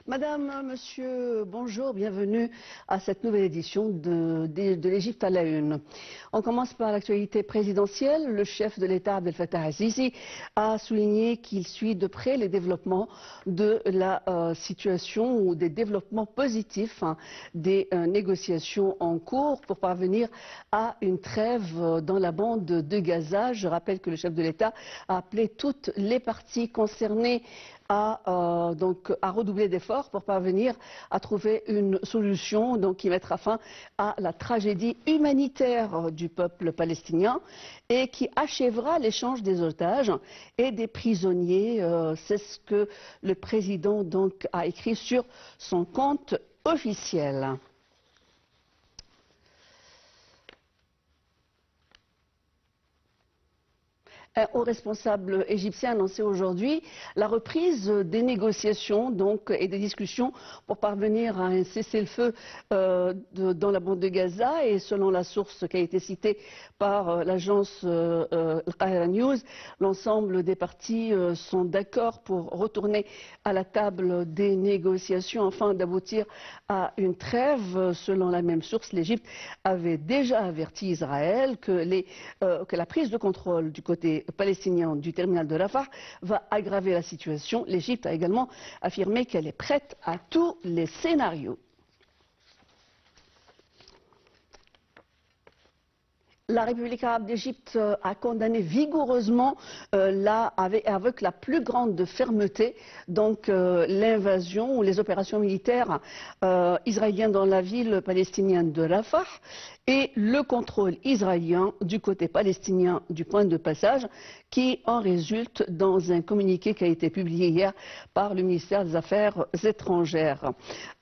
Madame, monsieur, bonjour, bienvenue à cette nouvelle édition de l'Égypte à la une. On commence par l'actualité présidentielle. Le chef de l'État, Abdel Fattah al-Sisi, a souligné qu'il suit de près les développements de la situation ou des développements positifs des négociations en cours pour parvenir à une trêve dans la bande de Gaza. Je rappelle que le chef de l'État a appelé toutes les parties concernées à redoubler d'efforts pour parvenir à trouver une solution qui mettra fin à la tragédie humanitaire du peuple palestinien et qui achèvera l'échange des otages et des prisonniers. C'est ce que le président a écrit sur son compte officiel. Un haut responsable égyptien a annoncé aujourd'hui la reprise des négociations et des discussions pour parvenir à un cessez-le-feu dans la bande de Gaza. Et selon la source qui a été citée par l'agence Al-Qahira News, l'ensemble des parties sont d'accord pour retourner à la table des négociations afin d'aboutir à une trêve. Selon la même source, l'Égypte avait déjà averti Israël que la prise de contrôle du côté palestinien du terminal de Rafah va aggraver la situation. L'Égypte a également affirmé qu'elle est prête à tous les scénarios. La République arabe d'Égypte a condamné vigoureusement avec la plus grande fermeté l'invasion ou les opérations militaires israéliennes dans la ville palestinienne de Rafah et le contrôle israélien du côté palestinien du point de passage qui en résulte dans un communiqué qui a été publié hier par le ministère des Affaires étrangères.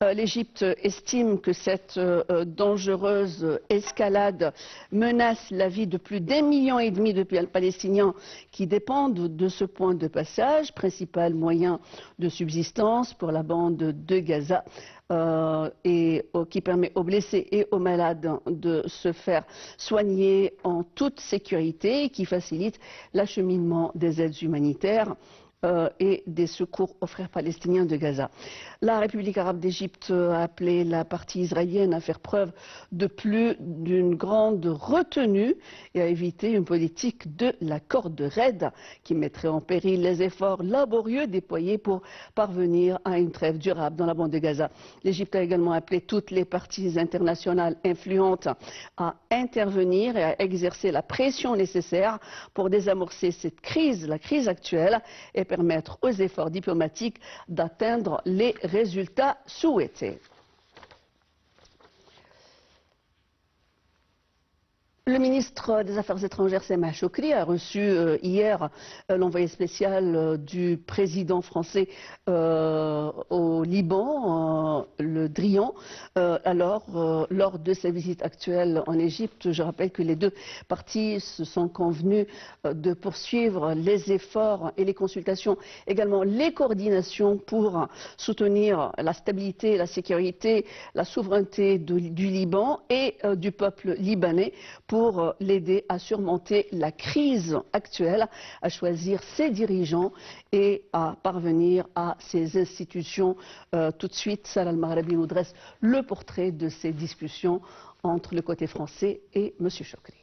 L'Égypte estime que cette dangereuse escalade menace la vie de plus d'1,5 million de Palestiniens qui dépendent de ce point de passage, principal moyen de subsistance pour la bande de Gaza. Et qui permet aux blessés et aux malades de se faire soigner en toute sécurité et qui facilite l'acheminement des aides humanitaires et des secours aux frères palestiniens de Gaza. La République arabe d'Égypte a appelé la partie israélienne à faire preuve d'une grande retenue et à éviter une politique de la corde raide qui mettrait en péril les efforts laborieux déployés pour parvenir à une trêve durable dans la bande de Gaza. L'Égypte a également appelé toutes les parties internationales influentes à intervenir et à exercer la pression nécessaire pour désamorcer cette crise, la crise actuelle, et permettre aux efforts diplomatiques d'atteindre les résultats souhaités. Le ministre des Affaires étrangères, Sameh Shoukry, a reçu hier l'envoyé spécial du président français au Liban, le Drian. Lors de sa visite actuelle en Égypte, je rappelle que les deux parties se sont convenues de poursuivre les efforts et les consultations, également les coordinations pour soutenir la stabilité, la sécurité, la souveraineté du Liban et du peuple libanais pour l'aider à surmonter la crise actuelle, à choisir ses dirigeants et à parvenir à ses institutions. Tout de suite, Salah Al-Maghrabi nous dresse le portrait de ces discussions entre le côté français et M. Shoukry.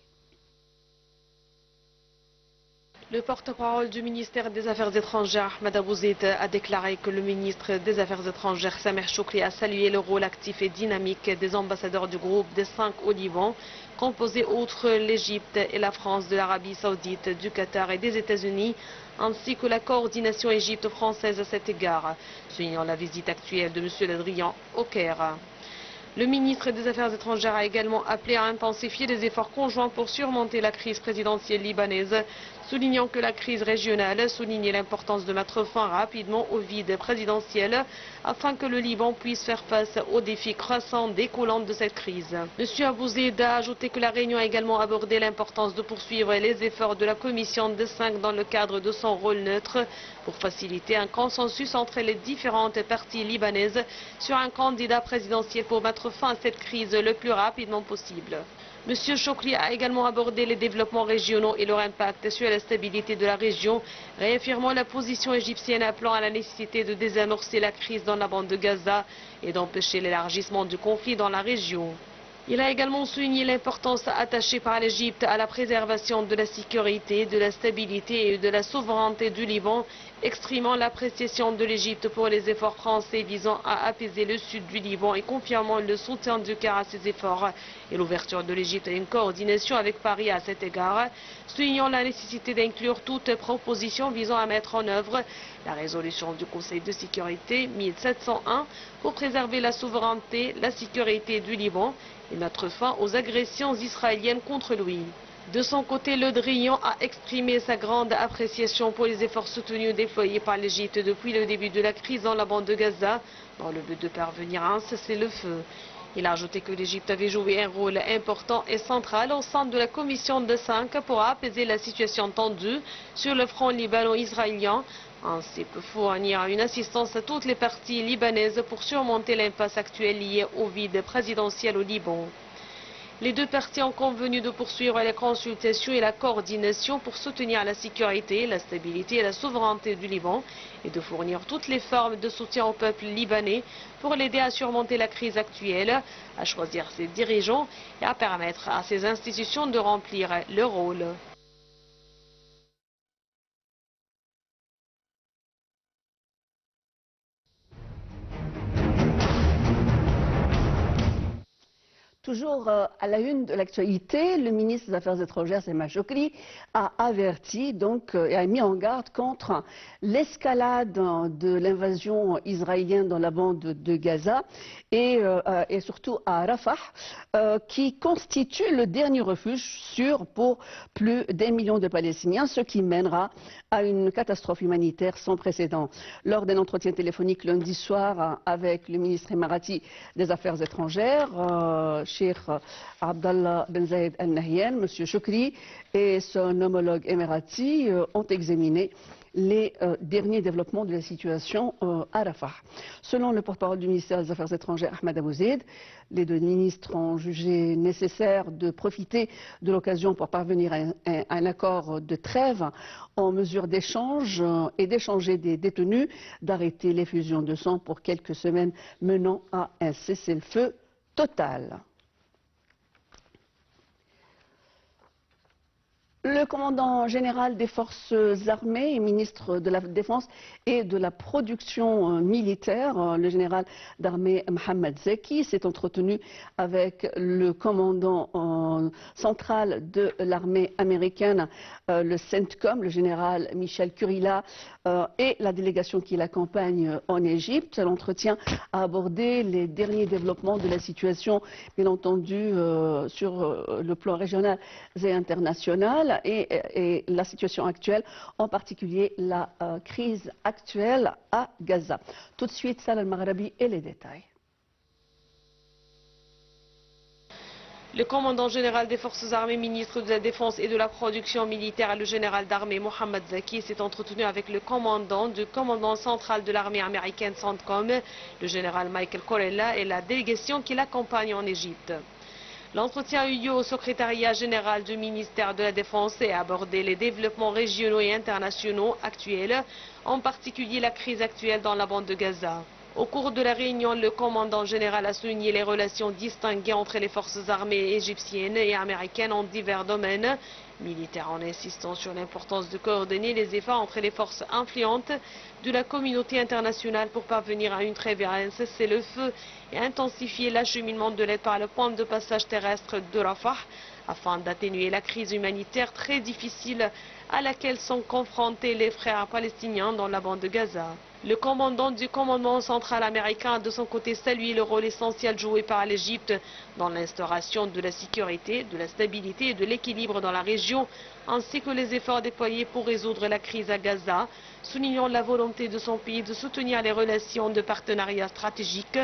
Le porte-parole du ministère des Affaires étrangères, Ahmed Abou Zeid, a déclaré que le ministre des Affaires étrangères, Sameh Shoukry, a salué le rôle actif et dynamique des ambassadeurs du groupe des 5 au Liban, composé outre l'Égypte et la France, de l'Arabie Saoudite, du Qatar et des États-Unis, ainsi que la coordination égypto-française à cet égard, soulignant la visite actuelle de M. Le Drian au Caire. Le ministre des Affaires étrangères a également appelé à intensifier les efforts conjoints pour surmonter la crise présidentielle libanaise, soulignant que la crise régionale soulignait l'importance de mettre fin rapidement au vide présidentiel afin que le Liban puisse faire face aux défis croissants découlant de cette crise. M. Abou Zeid a ajouté que la réunion a également abordé l'importance de poursuivre les efforts de la commission des 5 dans le cadre de son rôle neutre pour faciliter un consensus entre les différentes parties libanaises sur un candidat présidentiel pour mettre fin à cette crise le plus rapidement possible. M. Chokri a également abordé les développements régionaux et leur impact sur la stabilité de la région, réaffirmant la position égyptienne appelant à la nécessité de désamorcer la crise dans la bande de Gaza et d'empêcher l'élargissement du conflit dans la région. Il a également souligné l'importance attachée par l'Égypte à la préservation de la sécurité, de la stabilité et de la souveraineté du Liban, exprimant l'appréciation de l'Égypte pour les efforts français visant à apaiser le sud du Liban et confirmant le soutien du Caire à ces efforts et l'ouverture de l'Égypte à une coordination avec Paris à cet égard, soulignant la nécessité d'inclure toute proposition visant à mettre en œuvre la résolution du Conseil de sécurité 1701 pour préserver la souveraineté, la sécurité du Liban et mettre fin aux agressions israéliennes contre lui. De son côté, Le Drian a exprimé sa grande appréciation pour les efforts soutenus déployés par l'Égypte depuis le début de la crise dans la bande de Gaza, dans le but de parvenir à un cessez-le-feu. Il a ajouté que l'Égypte avait joué un rôle important et central au sein de la commission de 5 pour apaiser la situation tendue sur le front libano-israélien, ainsi que fournir une assistance à toutes les parties libanaises pour surmonter l'impasse actuelle liée au vide présidentiel au Liban. Les deux parties ont convenu de poursuivre les consultations et la coordination pour soutenir la sécurité, la stabilité et la souveraineté du Liban et de fournir toutes les formes de soutien au peuple libanais pour l'aider à surmonter la crise actuelle, à choisir ses dirigeants et à permettre à ses institutions de remplir leur rôle. Toujours à la une de l'actualité, le ministre des Affaires étrangères, Sameh Chokri, a averti et a mis en garde contre l'escalade de l'invasion israélienne dans la bande de Gaza et surtout à Rafah, qui constitue le dernier refuge sûr pour plus d'1 million de Palestiniens, ce qui mènera à une catastrophe humanitaire sans précédent. Lors d'un entretien téléphonique lundi soir avec le ministre émirati des Affaires étrangères, Cheikh Abdallah Ben Zayed Al Nahyan, M. Chokri et son homologue émirati ont examiné les derniers développements de la situation à Rafah. Selon le porte-parole du ministère des Affaires étrangères, Ahmed Abou Zeid, les deux ministres ont jugé nécessaire de profiter de l'occasion pour parvenir à un accord de trêve en mesure d'échange et d'échanger des détenus, d'arrêter l'effusion de sang pour quelques semaines menant à un cessez-le-feu total. Le commandant général des forces armées et ministre de la Défense et de la production militaire, le général d'armée Mohamed Zaki, s'est entretenu avec le commandant central de l'armée américaine, le CENTCOM, le général Michel Kurilla, et la délégation qui l'accompagne en Égypte. L'entretien a abordé les derniers développements de la situation, bien entendu, sur le plan régional et international. Et la situation actuelle, en particulier la crise actuelle à Gaza. Tout de suite, Salah Al-Maghrabi et les détails. Le commandant général des forces armées, ministre de la Défense et de la production militaire, le général d'armée Mohamed Zaki, s'est entretenu avec le commandant du commandant central de l'armée américaine CENTCOM, le général Michael Corella, et la délégation qui l'accompagne en Égypte. L'entretien a eu lieu au secrétariat général du ministère de la Défense et a abordé les développements régionaux et internationaux actuels, en particulier la crise actuelle dans la bande de Gaza. Au cours de la réunion, le commandant général a souligné les relations distinguées entre les forces armées égyptiennes et américaines en divers domaines militaires, en insistant sur l'importance de coordonner les efforts entre les forces influentes de la communauté internationale pour parvenir à une trêve et à un cessez-le-feu et intensifier l'acheminement de l'aide par le point de passage terrestre de Rafah afin d'atténuer la crise humanitaire très difficile à laquelle sont confrontés les frères palestiniens dans la bande de Gaza. Le commandant du commandement central américain a de son côté salué le rôle essentiel joué par l'Égypte dans l'instauration de la sécurité, de la stabilité et de l'équilibre dans la région, ainsi que les efforts déployés pour résoudre la crise à Gaza, soulignant la volonté de son pays de soutenir les relations de partenariat stratégique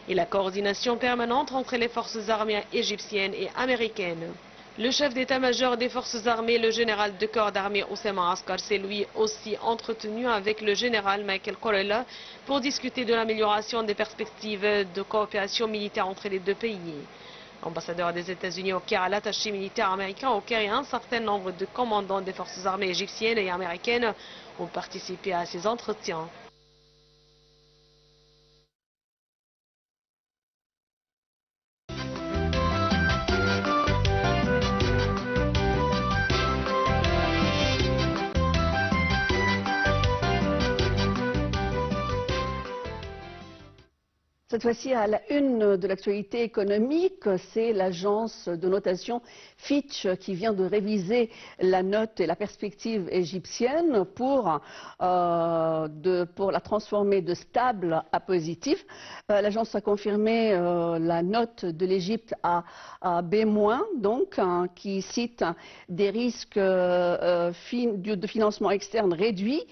et la coordination permanente entre les forces armées égyptiennes et américaines. Le chef d'état-major des forces armées, le général de corps d'armée Oussama Askar, s'est lui aussi entretenu avec le général Michael Corella pour discuter de l'amélioration des perspectives de coopération militaire entre les deux pays. Ambassadeur des États-Unis au Caire, l'attaché militaire américain au Caire et un certain nombre de commandants des forces armées égyptiennes et américaines ont participé à ces entretiens. Cette fois-ci, à la une de l'actualité économique, c'est l'agence de notation Fitch qui vient de réviser la note et la perspective égyptienne pour la transformer de stable à positif. L'agence a confirmé la note de l'Égypte à B-, donc, qui cite des risques de financement externe réduits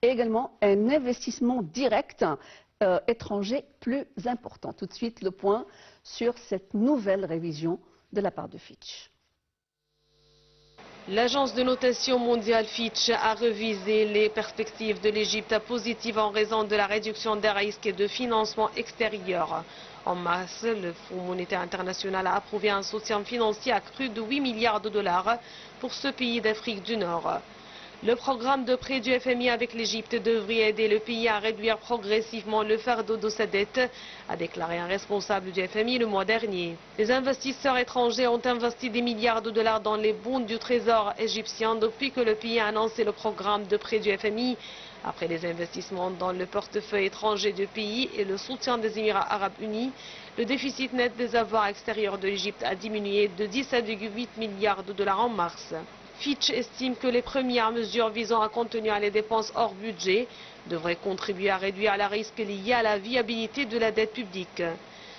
et également un investissement direct étranger plus important. Tout de suite, le point sur cette nouvelle révision de la part de Fitch. L'agence de notation mondiale Fitch a révisé les perspectives de l'Égypte à positives en raison de la réduction des risques de financement extérieur. En mars, le Fonds monétaire international a approuvé un soutien financier accru de 8 milliards de dollars pour ce pays d'Afrique du Nord. Le programme de prêt du FMI avec l'Égypte devrait aider le pays à réduire progressivement le fardeau de sa dette, a déclaré un responsable du FMI le mois dernier. Les investisseurs étrangers ont investi des milliards de dollars dans les bons du trésor égyptien depuis que le pays a annoncé le programme de prêt du FMI. Après les investissements dans le portefeuille étranger du pays et le soutien des Émirats arabes unis, le déficit net des avoirs extérieurs de l'Égypte a diminué de 17,8 milliards de dollars en mars. Fitch estime que les premières mesures visant à contenir les dépenses hors budget devraient contribuer à réduire les risques liés à la viabilité de la dette publique.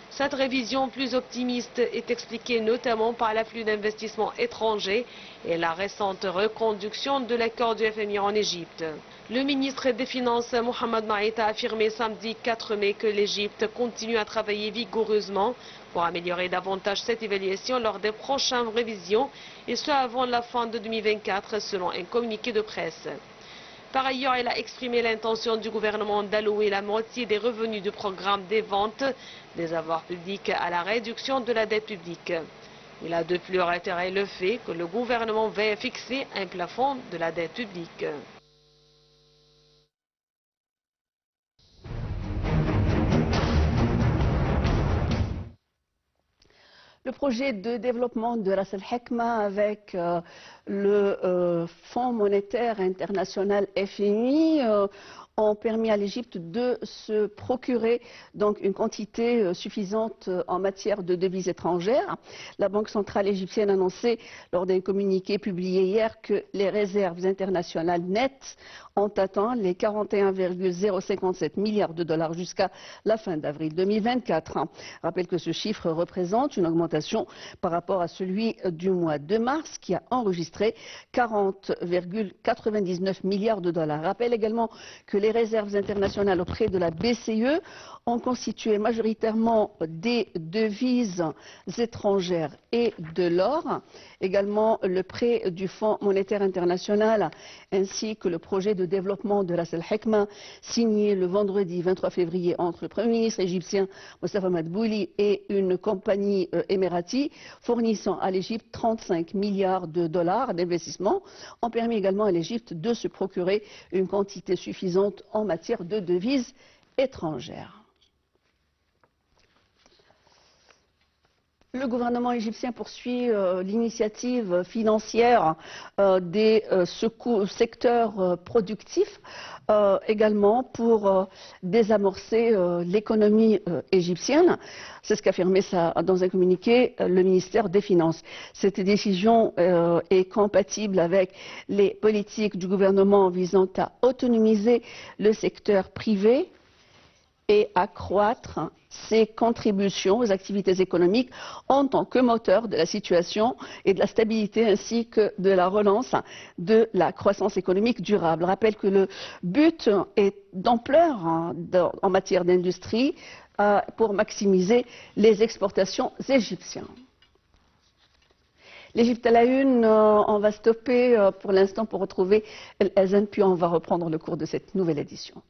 Cette révision plus optimiste est expliquée notamment par l'afflux d'investissements étrangers et la récente reconduction de l'accord du FMI en Égypte. Le ministre des Finances, Mohamed Maït, a affirmé samedi 4 mai que l'Égypte continue à travailler vigoureusement pour améliorer davantage cette évaluation lors des prochaines révisions, et ce avant la fin de 2024, selon un communiqué de presse. Par ailleurs, elle a exprimé l'intention du gouvernement d'allouer la moitié des revenus du programme des ventes des avoirs publics à la réduction de la dette publique. Il a de plus réitéré le fait que le gouvernement veille fixer un plafond de la dette publique. Le projet de développement de Ras Al-Hekma avec le Fonds monétaire international FMI ont permis à l'Égypte de se procurer donc une quantité suffisante en matière de devises étrangères. La Banque centrale égyptienne a annoncé lors d'un communiqué publié hier que les réserves internationales nettes ont atteint les 41,057 milliards de dollars jusqu'à la fin d'avril 2024. Je rappelle que ce chiffre représente une augmentation par rapport à celui du mois de mars qui a enregistré 40,99 milliards de dollars. Je rappelle également que les réserves internationales auprès de la BCE ont constitué majoritairement des devises étrangères et de l'or. Également le prêt du Fonds monétaire international ainsi que le projet de développement de Ras Al-Hekma signé le vendredi 23 février entre le Premier ministre égyptien Mostafa Madbouli et une compagnie émirati fournissant à l'Égypte 35 milliards de dollars d'investissement ont permis également à l'Égypte de se procurer une quantité suffisante en matière de devises étrangères. Le gouvernement égyptien poursuit l'initiative financière des secteurs productifs également pour désamorcer l'économie égyptienne. C'est ce qu'affirmait dans un communiqué le ministère des Finances. Cette décision est compatible avec les politiques du gouvernement visant à autonomiser le secteur privé et accroître ses contributions aux activités économiques en tant que moteur de la situation et de la stabilité ainsi que de la relance de la croissance économique durable. Je rappelle que le but est d'ampleur en matière d'industrie pour maximiser les exportations égyptiennes. L'Égypte à la une, on va stopper pour l'instant pour retrouver El Hazen, puis on va reprendre le cours de cette nouvelle édition.